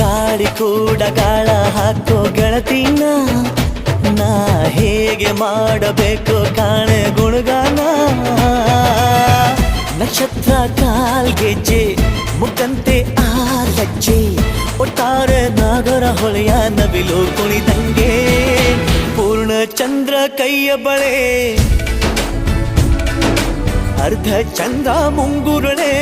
ಗಾಳಿ ಕೂಡ ಗಾಳ ಹಾಕೋ ಗೆಳತಿನ ನಾ ಹೇಗೆ ಮಾಡಬೇಕು ಕಾಣೆ ಗುಣಗಾನ ನಕ್ಷತ್ರ ಕಾಲ್ಗೆಜ್ಜೆ ಮುಖಂತೆ ಆಲಜ್ಜೆ ಒಟ್ಟಾರೆ ನಾಗರ ಹೊಳೆಯ ನವಿಲು ಕುಣಿದಂಗೆ ಪೂರ್ಣ ಚಂದ್ರ ಕೈಯ ಬಳೆ ಅರ್ಧ ಚಂದ್ರ ಮುಂಗುರುಳೆ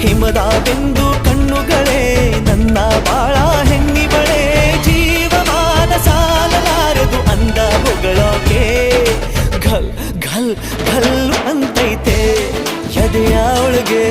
ಹಿಮದ ಬಿಂದು ಕಣ್ಣುಗಳೇ ನನ್ನ ಬಾಳ ಹೆಣ್ಣಿಬಳೆ ಜೀವಮಾನ ಸಾಲಲಾರದು ಅಂದ ಹೊಗಳೋಕೆ ಘಲ್ ಘಲ್ ಘಲ್ ಅಂತೈತೆ ಎದೆಯ ಒಳಗೆ